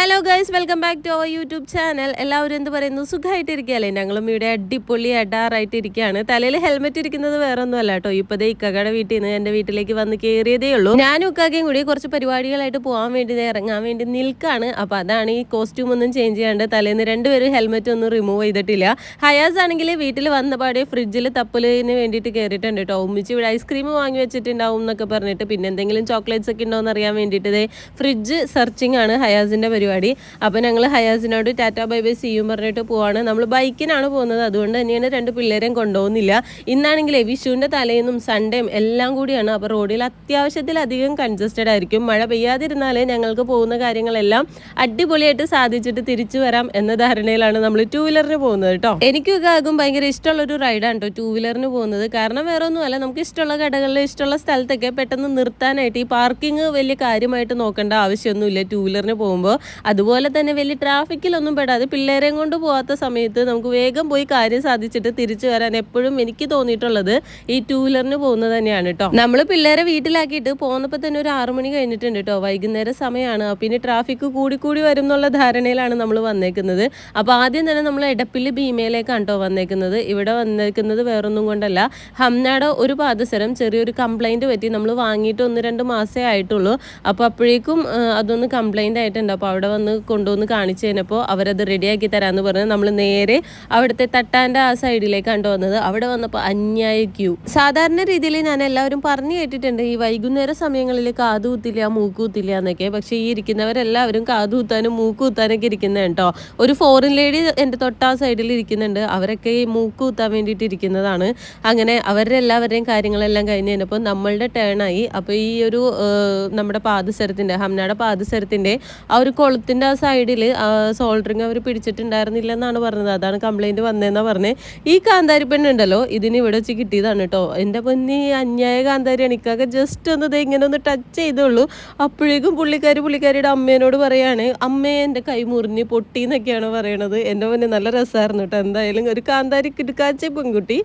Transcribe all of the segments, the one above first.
Hello guys, welcome back to our YouTube channel. എല്ലാവരും എന്ത് പറയുന്നു, സുഖമായിട്ടിരിക്കുകയല്ലേ? ഞങ്ങളും ഇവിടെ അടിപൊളി അടാറായിട്ട് ഇരിക്കുകയാണ്. തലയിൽ ഹെൽമെറ്റ് ഇരിക്കുന്നത് വേറെ ഒന്നും അല്ല കേട്ടോ. ഇപ്പതേ ഇക്കയുടെ വീട്ടിൽ നിന്ന് എൻ്റെ വീട്ടിലേക്ക് വന്ന് കയറിയതേ ഉള്ളൂ. ഞാനും ഇക്കാക്കയും കൂടി കുറച്ച് പരിപാടികളായിട്ട് പോകാൻ വേണ്ടി ഇറങ്ങാൻ വേണ്ടി നിൽക്കാണ്. അപ്പോൾ അതാണ് ഈ കോസ്റ്റ്യൂം ഒന്നും ചേഞ്ച് ചെയ്യാണ്ട് തലേന്ന് രണ്ടുപേരും ഹെൽമെറ്റ് ഒന്നും റിമൂവ് ചെയ്തിട്ടില്ല. ഹയാസ് ആണെങ്കിൽ വീട്ടിൽ വന്ന പാടെ ഫ്രിഡ്ജിൽ തപ്പലിന് വേണ്ടിയിട്ട് കയറിയിട്ടുണ്ട് കേട്ടോ. ഉമ്മിച്ച് ഇവിടെ ഐസ്ക്രീം വാങ്ങി വെച്ചിട്ടുണ്ടാവും എന്നൊക്കെ പറഞ്ഞിട്ട്, പിന്നെ എന്തെങ്കിലും ചോക്ലേറ്റ്സ് ഒക്കെ ഉണ്ടോ എന്ന് അറിയാൻ വേണ്ടിയിട്ട് ഫ്രിഡ്ജ് സെർച്ചിങ് ആണ് ഹയാസിൻ്റെ പരിപാടി. അപ്പോൾ ഞങ്ങൾ ഹയാസിനോട് ടാറ്റാ ബൈ ബൈ സിയും പറഞ്ഞിട്ട് പോവാണ്. നമ്മൾ ബൈക്കിനാണ് പോകുന്നത്, അതുകൊണ്ട് തന്നെയാണ് രണ്ട് പിള്ളേരെയും കൊണ്ടുപോകുന്നില്ല. ഇന്നാണെങ്കിലേ വിഷുവിൻ്റെ തലേന്നും സൺഡേയും എല്ലാം കൂടിയാണ്. അപ്പോൾ റോഡിൽ അത്യാവശ്യത്തിലധികം കൺജസ്റ്റഡ് ആയിരിക്കും. മഴ പെയ്യാതിരുന്നാലേ ഞങ്ങൾക്ക് പോകുന്ന കാര്യങ്ങളെല്ലാം അടിപൊളിയായിട്ട് സാധിച്ചിട്ട് തിരിച്ചു വരാം എന്ന ധാരണയിലാണ് നമ്മൾ ടൂ വീലറിന് പോകുന്നത് കേട്ടോ. എനിക്കൊക്കെ ആകും ഭയങ്കര ഇഷ്ടമുള്ളൊരു റൈഡാണ് കേട്ടോ ടൂ വീലറിന് പോകുന്നത്. കാരണം വേറെ ഒന്നുമല്ല, നമുക്ക് ഇഷ്ടമുള്ള കടകളിൽ ഇഷ്ടമുള്ള സ്ഥലത്തൊക്കെ പെട്ടെന്ന് നിർത്താനായിട്ട് ഈ പാർക്കിംഗ് വലിയ കാര്യമായിട്ട് നോക്കേണ്ട ആവശ്യമൊന്നുമില്ല ടൂ വീലറിന് പോകുമ്പോൾ. അതുപോലെ തന്നെ വലിയ ട്രാഫിക്കിലൊന്നും പെടാതെ പിള്ളേരെയും കൊണ്ട് പോകാത്ത സമയത്ത് നമുക്ക് വേഗം പോയി കാര്യം സാധിച്ചിട്ട് തിരിച്ചു വരാൻ എപ്പോഴും എനിക്ക് തോന്നിയിട്ടുള്ളത് ഈ ടൂ വീലറിന് പോകുന്നത് തന്നെയാണ് കേട്ടോ. നമ്മൾ പിള്ളേരെ വീട്ടിലാക്കിയിട്ട് പോകുന്നപ്പോൾ തന്നെ ഒരു 6 മണി കഴിഞ്ഞിട്ടുണ്ട് കേട്ടോ. വൈകുന്നേരം സമയമാണ്. പിന്നെ ട്രാഫിക് കൂടി വരും എന്നുള്ള ധാരണയിലാണ് നമ്മൾ വന്നേക്കുന്നത്. അപ്പോൾ ആദ്യം തന്നെ നമ്മൾ എടപ്പിള്ളി ഭീമയിലേക്കാണ് കേട്ടോ വന്നേക്കുന്നത്. ഇവിടെ വന്നേക്കുന്നത് വേറൊന്നും കൊണ്ടല്ല, ഹംനാട് ഒരു പാദസരം ചെറിയൊരു കംപ്ലൈൻറ്റ് പറ്റി. നമ്മൾ വാങ്ങിയിട്ട് 1-2 മാസമേ ആയിട്ടുള്ളൂ. അപ്പോൾ അപ്പോഴേക്കും അതൊന്ന് കംപ്ലൈൻ്റ് ആയിട്ടുണ്ട്. അപ്പോൾ അവിടെ വന്ന് കൊണ്ടുവന്ന് കാണിച്ചു കഴിഞ്ഞപ്പോൾ അവരത് റെഡിയാക്കി തരാമെന്ന് പറഞ്ഞ് നമ്മൾ നേരെ അവിടുത്തെ തട്ടാൻ്റെ ആ സൈഡിലേക്കാണ് വന്നത്. അവിടെ വന്നപ്പോൾ അന്യായ ക്യൂ. സാധാരണ രീതിയിൽ ഞാൻ എല്ലാവരും പറഞ്ഞു കേട്ടിട്ടുണ്ട് ഈ വൈകുന്നേര സമയങ്ങളിൽ കാതുകുത്തില്ല മൂക്കുകുത്തില്ല എന്നൊക്കെ. പക്ഷേ ഈ ഇരിക്കുന്നവരെല്ലാവരും കാതുകുത്താനും മൂക്കുകുത്താനൊക്കെ ഇരിക്കുന്നത് കേട്ടോ. ഒരു ഫോറിൻ ലേഡി എൻ്റെ തൊട്ടാ സൈഡിൽ ഇരിക്കുന്നുണ്ട്. അവരൊക്കെ ഈ മൂക്കുകുത്താൻ വേണ്ടിയിട്ട് ഇരിക്കുന്നതാണ്. അങ്ങനെ അവരുടെ എല്ലാവരുടെയും കാര്യങ്ങളെല്ലാം കഴിഞ്ഞ് കഴിഞ്ഞപ്പോൾ നമ്മളുടെ ടേണായി. അപ്പോൾ ഈ ഒരു നമ്മുടെ പാദസരത്തിൻ്റെ ഹംനാടെ പാദസരത്തിൻ്റെ ആ ഒരു കൊളുത്തിൻ്റെ ആ സൈഡിൽ സോൾഡറിങ് അവർ പിടിച്ചിട്ടുണ്ടായിരുന്നില്ല എന്നാണ് പറഞ്ഞത്. അതാണ് കംപ്ലൈൻറ്റ് വന്നതെന്നാണ് പറഞ്ഞത്. ഈ കാന്താരി പെണ്ണുണ്ടല്ലോ, ഇതിന് ഇവിടെ വെച്ച് കിട്ടിയതാണ് കേട്ടോ. എൻ്റെ പൊന്നി അന്യായ കാന്താരിയാണ്. എനിക്കൊക്കെ ജസ്റ്റ് ഒന്ന് ഇങ്ങനെ ഒന്ന് ടച്ച് ചെയ്തുള്ളൂ. അപ്പോഴേക്കും പുള്ളിക്കാരിയുടെ അമ്മേനോട് പറയാണ്, അമ്മയെ എൻ്റെ കൈ മുറിഞ്ഞ് പൊട്ടി എന്നൊക്കെയാണ് പറയണത്. എൻ്റെ പൊന്നെ നല്ല രസമായിരുന്നു കേട്ടോ. എന്തായാലും ഒരു കാന്താരി കിടക്കാച്ച പെൺകുട്ടി.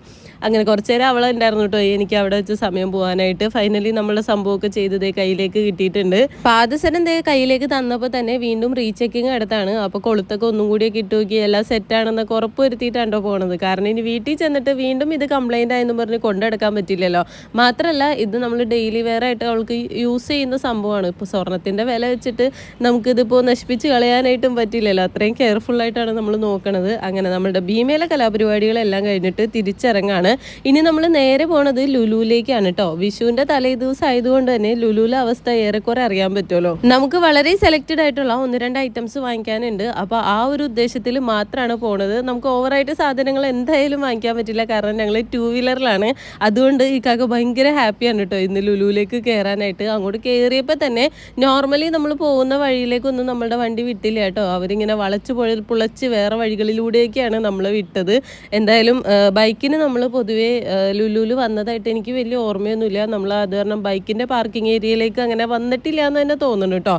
അങ്ങനെ കുറച്ച് നേരം അവളുണ്ടായിരുന്നു കേട്ടോ. എനിക്ക് അവിടെ വെച്ച് സമയം പോകാനായിട്ട്. ഫൈനലി നമ്മളെ സംഭവമൊക്കെ ചെയ്തത് കയ്യിലേക്ക് കിട്ടിയിട്ടുണ്ട്. പാദസരം കയ്യിലേക്ക് തന്നപ്പോൾ തന്നെ വീണ്ടും റീചെക്കിങ് അടുത്താണ്. അപ്പോൾ കൊളുത്തൊക്കെ ഒന്നും കൂടിയൊക്കെ ഇട്ട് നോക്കി എല്ലാം സെറ്റാണെന്നൊക്കെ ഉറപ്പ് വരുത്തിയിട്ടാണോ പോണത്. കാരണം ഇനി വീട്ടിൽ ചെന്നിട്ട് വീണ്ടും ഇത് കംപ്ലൈൻ്റ് ആയെന്ന് പറഞ്ഞ് കൊണ്ടെടുക്കാൻ പറ്റില്ലല്ലോ. മാത്രമല്ല ഇത് നമ്മൾ ഡെയിലി വെയർ ആയിട്ട് അവൾക്ക് യൂസ് ചെയ്യുന്ന സംഭവമാണ്. ഇപ്പോൾ സ്വർണ്ണത്തിൻ്റെ വില വെച്ചിട്ട് നമുക്കിതിപ്പോൾ നശിപ്പിച്ച് കളയാനായിട്ടും പറ്റില്ലല്ലോ. അത്രയും കെയർഫുള്ളായിട്ടാണ് നമ്മൾ നോക്കണത്. അങ്ങനെ നമ്മുടെ ഭീമയിലെ കലാപരിപാടികളെല്ലാം കഴിഞ്ഞിട്ട് തിരിച്ചിറങ്ങാണ്. ഇനി നമ്മൾ നേരെ പോണത് ലുലുവിലേക്കാണ് കേട്ടോ. വിഷുവിൻ്റെ തലേ ദിവസം ആയതുകൊണ്ട് തന്നെ ലുലുവിലെ അവസ്ഥ ഏറെക്കുറെ അറിയാൻ പറ്റുമല്ലോ. നമുക്ക് വളരെ സെലക്റ്റഡ് ആയിട്ടുള്ള 1-2 ഐറ്റംസ് വാങ്ങിക്കാനുണ്ട്. അപ്പോൾ ആ ഒരു ഉദ്ദേശത്തിൽ മാത്രമാണ് പോണത്. നമുക്ക് ഓവറായിട്ട് സാധനങ്ങൾ എന്തായാലും വാങ്ങിക്കാൻ പറ്റില്ല, കാരണം ഞങ്ങൾ ടൂ വീലറിലാണ്. അതുകൊണ്ട് ഈ കാക്ക ഭയങ്കര ഹാപ്പിയാണ് കേട്ടോ ഇന്ന് ലുലുവിലേക്ക് കയറാനായിട്ട്. അങ്ങോട്ട് കയറിയപ്പോൾ തന്നെ നോർമലി നമ്മൾ പോകുന്ന വഴിയിലേക്കൊന്നും നമ്മളുടെ വണ്ടി വിട്ടില്ല കേട്ടോ. അവരിങ്ങനെ വളച്ച് പുളച്ച് വേറെ വഴികളിലൂടെയൊക്കെയാണ് നമ്മൾ വിട്ടത്. എന്തായാലും ബൈക്കിന് നമ്മൾ പൊതുവേ ലുലുവിൽ വന്നതായിട്ട് എനിക്ക് വലിയ ഓർമ്മയൊന്നുമില്ല. നമ്മൾ അത് കാരണം ബൈക്കിൻ്റെ പാർക്കിംഗ് ഏരിയയിലേക്ക് അങ്ങനെ വന്നിട്ടില്ല എന്ന് തന്നെ തോന്നുന്നു കേട്ടോ.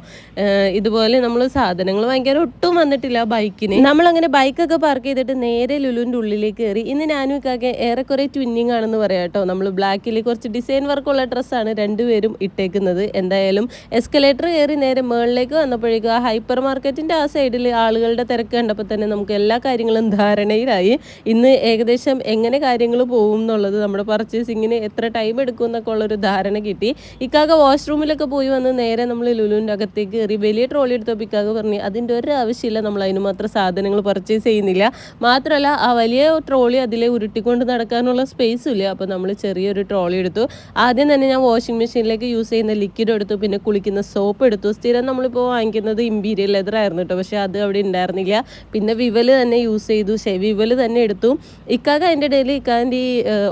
ഇതുപോലെ നമ്മൾ സാധനങ്ങൾ വാങ്ങിക്കാൻ ഒട്ടും വന്നിട്ടില്ല ബൈക്കിന്. നമ്മളങ്ങനെ ബൈക്കൊക്കെ പാർക്ക് ചെയ്തിട്ട് നേരെ ലുലുവിൻ്റെ ഉള്ളിലേക്ക് കയറി. ഇന്ന് ഞാനും ഇക്കാക്കെ ഏറെക്കുറെ ട്വിന്നിങ് ആണെന്ന് പറയാം കേട്ടോ. നമ്മൾ ബ്ലാക്കിൽ കുറച്ച് ഡിസൈൻ വർക്കുള്ള ഡ്രസ്സാണ് രണ്ടുപേരും ഇട്ടേക്കുന്നത്. എന്തായാലും എസ്കലേറ്റർ കയറി നേരെ മുകളിലേക്ക് വന്നപ്പോഴേക്കും ആ ഹൈപ്പർ മാർക്കറ്റിൻ്റെ ആ സൈഡിൽ ആളുകളുടെ തിരക്ക് കണ്ടപ്പോൾ തന്നെ നമുക്ക് എല്ലാ കാര്യങ്ങളും ധാരണയിലായി. ഇന്ന് ഏകദേശം എങ്ങനെ കാര്യങ്ങൾ പോകും എന്നുള്ളത്, നമ്മുടെ പർച്ചേസിങ്ങിന് എത്ര ടൈം എടുക്കും എന്നൊക്കെ ഉള്ളൊരു ധാരണ കിട്ടി. ഇക്കാക്ക വാഷ്റൂമിലൊക്കെ പോയി വന്ന് നേരെ നമ്മൾ ലുലുവിൻ്റെ അകത്തേക്ക് കയറി. വലിയ ട്രോളി എടുത്തപ്പോൾ ഇക്കാക്ക പറഞ്ഞു അതിൻ്റെ ഒരു ആവശ്യമില്ല, നമ്മൾ അതിന് മാത്രം സാധനങ്ങൾ പർച്ചേസ് ചെയ്യുന്നില്ല. മാത്രമല്ല ആ വലിയ ട്രോളി അതിലെ ഉരുട്ടിക്കൊണ്ട് നടക്കാനുള്ള സ്പേസും ഇല്ല. അപ്പോൾ നമ്മൾ ചെറിയൊരു ട്രോളി എടുത്തു. ആദ്യം തന്നെ ഞാൻ വാഷിംഗ് മെഷീനിലേക്ക് യൂസ് ചെയ്യുന്ന ലിക്വിഡ് എടുത്തു, പിന്നെ കുളിക്കുന്ന സോപ്പ് എടുത്തു. സ്ഥിരം നമ്മളിപ്പോൾ വാങ്ങിക്കുന്നത് ഇമ്പീരിയൽ ലെതർ ആയിരുന്നു കേട്ടോ, പക്ഷേ അത് അവിടെ ഉണ്ടായിരുന്നില്ല. പിന്നെ വിവല് തന്നെ യൂസ് ചെയ്തു, വിവല് തന്നെ എടുത്തു. ഇക്കാക്ക അതിൻ്റെ ഇടയിൽ ഇക്കാൻ്റെ ഈ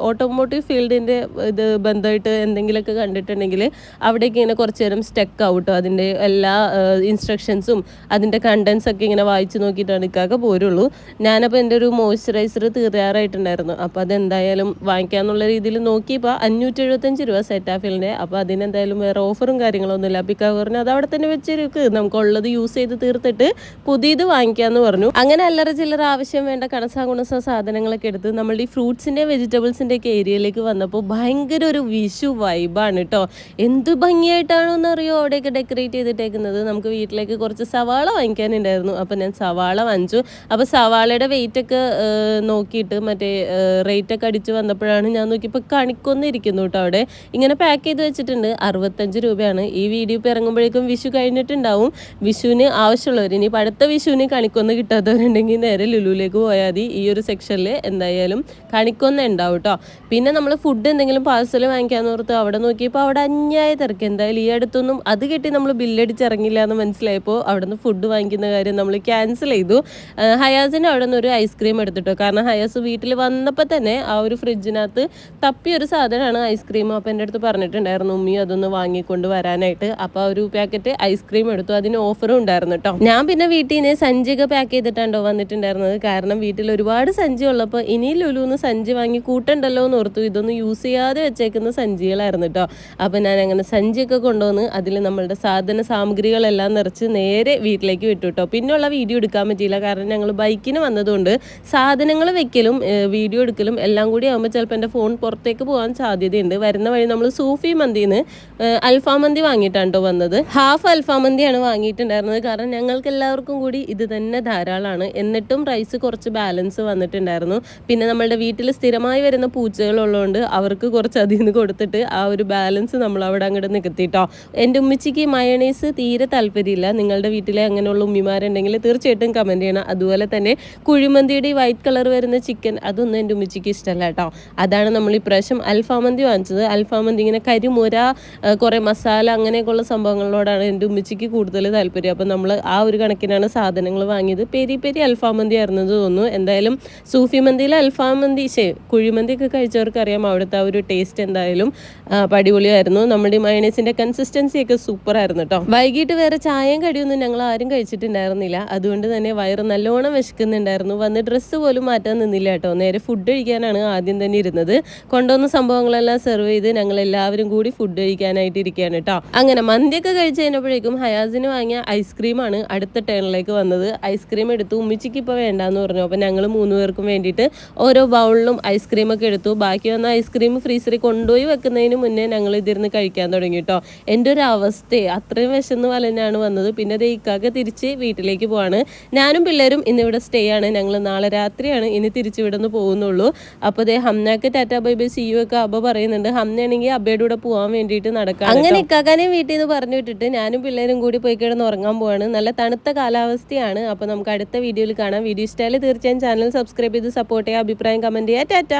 ഓട്ടോമോട്ടീവ് ഫീൽഡിൻ്റെ ഇത് ബന്ധമായിട്ട് എന്തെങ്കിലുമൊക്കെ കണ്ടിട്ടുണ്ടെങ്കിൽ അവിടേക്ക് ഇങ്ങനെ കുറച്ച് നേരം സ്റ്റക്ക് ആവട്ടോ. അതിൻ്റെ എല്ലാ ഇൻസ്ട്രക്ഷൻസും അതിൻ്റെ കണ്ടൻസ് ഒക്കെ ഇങ്ങനെ വായിച്ച് നോക്കിയിട്ടാണ് ഇക്കാക്ക പോരുള്ളൂ. ഞാനപ്പോൾ എൻ്റെ ഒരു മോയ്സ്ചറൈസർ തീരാറായിട്ടുണ്ടായിരുന്നു. അപ്പോൾ അതെന്തായാലും വാങ്ങിക്കാമെന്നുള്ള രീതിയിൽ നോക്കിയപ്പോൾ 575 രൂപ സെറ്റാഫിലിൻ്റെ. അപ്പോൾ അതിനെന്തായാലും വേറെ ഓഫറും കാര്യങ്ങളൊന്നുമില്ല. അപ്പോൾ ഇക്കാക്ക പറഞ്ഞു അത് അവിടെ തന്നെ വെച്ചിരിക്കും, നമുക്കുള്ളത് യൂസ് ചെയ്ത് തീർത്തിട്ട് പുതിയത് വാങ്ങിക്കാമെന്ന് പറഞ്ഞു. അങ്ങനെ അല്ലറ ചില്ലറ ആവശ്യം വേണ്ട കണസാ സാധനങ്ങളൊക്കെ എടുത്ത് നമ്മളുടെ ഈ ഫ്രൂട്ട്സിൻ്റെ വെജിറ്റബിൾസിൻ്റെ ഒക്കെ ഏരിയയിലേക്ക് വന്നപ്പോൾ ഭയങ്കര ഒരു വിഷു വൈബാണ് കേട്ടോ. എന്ത് ഭംഗിയായിട്ടാണോ എന്നറിയോ അവിടെയൊക്കെ ഡെക്കറേറ്റ് ചെയ്തിട്ടേക്കുന്നത്. നമുക്ക് വീട്ടിലേക്ക് കുറച്ച് കുറച്ച് സവാള വാങ്ങിക്കാനുണ്ടായിരുന്നു. അപ്പോൾ ഞാൻ സവാള വാങ്ങിച്ചു. അപ്പോൾ സവാളയുടെ വെയിറ്റൊക്കെ നോക്കിയിട്ട് മറ്റേ റേറ്റൊക്കെ അടിച്ച് വന്നപ്പോഴാണ് ഞാൻ നോക്കിയപ്പോൾ കണിക്കൊന്ന ഇരിക്കുന്നു കേട്ടോ. അവിടെ ഇങ്ങനെ പാക്ക് ചെയ്ത് വെച്ചിട്ടുണ്ട്. 65 രൂപയാണ്. ഈ വീഡിയോ ഇപ്പോൾ ഇറങ്ങുമ്പോഴേക്കും വിഷു കഴിഞ്ഞിട്ടുണ്ടാവും. വിഷുവിന് ആവശ്യമുള്ളവർ ഇനി അടുത്ത വിഷുവിന് കണിക്കൊന്ന കിട്ടാത്തവരുണ്ടെങ്കിൽ നേരെ ലുലുവിലേക്ക് പോയാൽ മതി. ഈ ഒരു സെക്ഷനിൽ എന്തായാലും കണിക്കൊന്ന ഉണ്ടാവും കേട്ടോ. പിന്നെ നമ്മൾ ഫുഡ് എന്തെങ്കിലും പാഴ്സൽ വാങ്ങിക്കാന്ന് ഓർത്ത് അവിടെ നോക്കിയപ്പോൾ അവിടെ അന്യായ തിരക്ക്. എന്തായാലും ഈ അടുത്തൊന്നും അത് കിട്ടി നമ്മൾ ബില്ലടിച്ച് ഇറങ്ങില്ല എന്ന് മനസ്സിലായപ്പോൾ അവിടെ നിന്ന് ഫുഡ് വാങ്ങിക്കുന്ന കാര്യം നമ്മൾ ക്യാൻസൽ ചെയ്തു. ഹയാസിൻ്റെ അവിടെ നിന്ന് ഒരു ഐസ്ക്രീം എടുത്തിട്ടോ. കാരണം ഹയാസ് വീട്ടിൽ വന്നപ്പോൾ തന്നെ ആ ഒരു ഫ്രിഡ്ജിനകത്ത് തപ്പിയൊരു സാധനമാണ് ഐസ്ക്രീം. അപ്പോൾ എൻ്റെ അടുത്ത് പറഞ്ഞിട്ടുണ്ടായിരുന്നു ഉമ്മി അതൊന്ന് വാങ്ങിക്കൊണ്ട് വരാനായിട്ട്. അപ്പോൾ ഒരു പാക്കറ്റ് ഐസ്ക്രീം എടുത്തു. അതിന് ഓഫറും ഉണ്ടായിരുന്നു കേട്ടോ. ഞാൻ പിന്നെ വീട്ടിൽ നിന്ന് സഞ്ചിയൊക്കെ പാക്ക് ചെയ്തിട്ടാണ്ടോ വന്നിട്ടുണ്ടായിരുന്നത്. കാരണം വീട്ടിൽ ഒരുപാട് സഞ്ചി ഉള്ളപ്പോൾ ഇനി ലുലുന്ന് സഞ്ചി വാങ്ങി കൂട്ടുണ്ടല്ലോ എന്ന് ഓർത്തു. ഇതൊന്നും യൂസ് ചെയ്യാതെ വെച്ചേക്കുന്ന സഞ്ചികളായിരുന്നു കേട്ടോ. അപ്പോൾ ഞാൻ അങ്ങനെ സഞ്ചിയൊക്കെ കൊണ്ടുവന്ന് അതിൽ നമ്മളുടെ സാധന സാമഗ്രികളെല്ലാം നിറച്ച് നേരെ വീട്ടിലേക്ക് വിട്ടു കേട്ടോ. പിന്നെയുള്ള വീഡിയോ എടുക്കാൻ പറ്റിയില്ല. കാരണം ഞങ്ങൾ ബൈക്കിന് വന്നതുകൊണ്ട് സാധനങ്ങൾ വെക്കലും വീഡിയോ എടുക്കലും എല്ലാം കൂടി ആകുമ്പോൾ ചിലപ്പോൾ എൻ്റെ ഫോൺ പുറത്തേക്ക് പോകാൻ സാധ്യതയുണ്ട്. വരുന്ന വഴി നമ്മൾ സൂഫി മന്തിന്ന് അൽഫാം മന്തി വാങ്ങിയിട്ടാണ് കേട്ടോ വന്നത്. ഹാഫ് അൽഫാം മന്തിയാണ് വാങ്ങിയിട്ടുണ്ടായിരുന്നത്. കാരണം ഞങ്ങൾക്ക് എല്ലാവർക്കും കൂടി ഇത് തന്നെ ധാരാളമാണ്. എന്നിട്ടും റൈസ് കുറച്ച് ബാലൻസ് വന്നിട്ടുണ്ടായിരുന്നു. പിന്നെ നമ്മളുടെ വീട്ടിൽ സ്ഥിരമായി വരുന്ന പൂച്ചകളുള്ളതുകൊണ്ട് അവർക്ക് കുറച്ച് അതിൽ നിന്ന് കൊടുത്തിട്ട് ആ ഒരു ബാലൻസ് നമ്മൾ അവിടെ അങ്ങോട്ട് നികത്തിട്ടോ. എൻ്റെ ഉമ്മിച്ചിക്ക് മയണൈസ് തീരെ താല്പര്യമില്ല. നിങ്ങളുടെ വീട്ടിലെ അങ്ങനെയുള്ള ഉമ്മിമാരുണ്ടെങ്കിൽ തീർച്ചയായിട്ടും കമൻറ്റ് ചെയ്യണം. അതുപോലെ തന്നെ കുഴിമന്തിയുടെ വൈറ്റ് കളർ വരുന്ന ചിക്കൻ അതൊന്നും എൻ്റെ ഉമ്മിച്ചിക്ക് ഇഷ്ടമല്ല കേട്ടോ. അതാണ് നമ്മൾ ഇപ്രാവശ്യം അൽഫാം മന്തി വാങ്ങിച്ചത്. അൽഫാം മന്തി ഇങ്ങനെ കരിമുര കുറേ മസാല അങ്ങനെയൊക്കെയുള്ള സംഭവങ്ങളോടാണ് എൻ്റെ ഉമ്മിച്ചിക്ക് കൂടുതൽ താല്പര്യം. അപ്പോൾ നമ്മൾ ആ ഒരു കണക്കിനാണ് സാധനങ്ങൾ വാങ്ങിയത്. പെരി പെരി അൽഫാം മന്തി ആയിരുന്നത് തോന്നുന്നു. എന്തായാലും സൂഫി മന്തിയിൽ അൽഫാം മന്തി കുഴിമന്തിയൊക്കെ കഴിച്ചവർക്ക് അറിയാം അവിടുത്തെ ആ ഒരു ടേസ്റ്റ് എന്തായാലും അടിപൊളിയായിരുന്നു. നമ്മുടെ മയണൈസിൻ്റെ കൺസിസ്റ്റൻസിയൊക്കെ സൂപ്പറായിരുന്നു കേട്ടോ. വൈകിട്ട് വേറെ ചായയും കടിയൊന്നും ഞങ്ങൾ ആരും കഴിച്ചിട്ടുണ്ടായിരുന്നില്ല. അതുകൊണ്ട് തന്നെ വയറ് നല്ലോണം വിശക്കുന്നുണ്ടായിരുന്നു. വന്ന് ഡ്രസ്സ് പോലും മാറ്റാൻ നിന്നില്ല കേട്ടോ. നേരെ ഫുഡ് കഴിക്കാനാണ് ആദ്യം തന്നെ ഇരുന്നത്. കൊണ്ടുവന്ന സംഭവങ്ങളെല്ലാം സെർവ് ചെയ്ത് ഞങ്ങൾ എല്ലാവരും കൂടി ഫുഡ് കഴിക്കാനായിട്ട് ഇരിക്കുകയാണ് കേട്ടോ. അങ്ങനെ മന്തിയൊക്കെ കഴിച്ച് കഴിഞ്ഞപ്പോഴേക്കും ഹയാസിന് വാങ്ങിയ ഐസ്ക്രീമാണ് അടുത്ത ടേണിലേക്ക് വന്നത്. ഐസ്ക്രീം എടുത്തു. ഉമ്മിച്ചിക്ക് ഇപ്പോൾ വേണ്ടാന്ന് പറഞ്ഞു. അപ്പോൾ ഞങ്ങൾ 3 പേർക്കും വേണ്ടിയിട്ട് ഓരോ ബൗളിലും ഐസ്ക്രീമൊക്കെ എടുത്തു. ബാക്കി വന്ന ഐസ്ക്രീം ഫ്രീസറിൽ കൊണ്ടുപോയി വെക്കുന്നതിന് മുന്നേ ഞങ്ങൾ ഇതിരുന്ന് കഴിക്കാൻ തുടങ്ങി കേട്ടോ. എൻ്റെ ഒരു അവസ്ഥയെ അത്രയും വിശന്ന് വലനാണ് വന്നത്. പിന്നെ അത് ഇക്കാക്ക് തിരിച്ച് വീട്ടിലേക്ക് പോവാണ്. ഞാനും പിള്ളേരും ഇന്നിവിടെ സ്റ്റേ ആണ്. ഞങ്ങൾ നാളെ രാത്രിയാണ് ഇനി തിരിച്ച് ഇവിടെ നിന്ന് പോകുന്നുള്ളൂ. അപ്പോൾ അതേ ഹംനക്ക് tata bye bye see you ഒക്കെ അബ്ബ പറയുന്നുണ്ട്. ഹംനയാണെങ്കിൽ അബ്ബയുടെ കൂടെ പോകാൻ വേണ്ടിയിട്ട് നടക്കാം. അങ്ങനെ ഇക്കാക്കാനെയും വീട്ടിൽ നിന്ന് പറഞ്ഞു വിട്ടിട്ട് ഞാനും പിള്ളേരും കൂടി പോയി കിടന്ന് ഉറങ്ങാൻ പോവാണ്. നല്ല തണുത്ത കാലാവസ്ഥയാണ്. അപ്പോൾ നമുക്ക് അടുത്ത വീഡിയോയിൽ കാണാം. വീഡിയോ ഇഷ്ടമായാലും തീർച്ചയായും ചാനൽ സബ്സ്ക്രൈബ് ചെയ്ത് സപ്പോർട്ട് ചെയ്യുക. അഭിപ്രായം കമൻറ്റ് ചെയ്യുക. ടാറ്റ.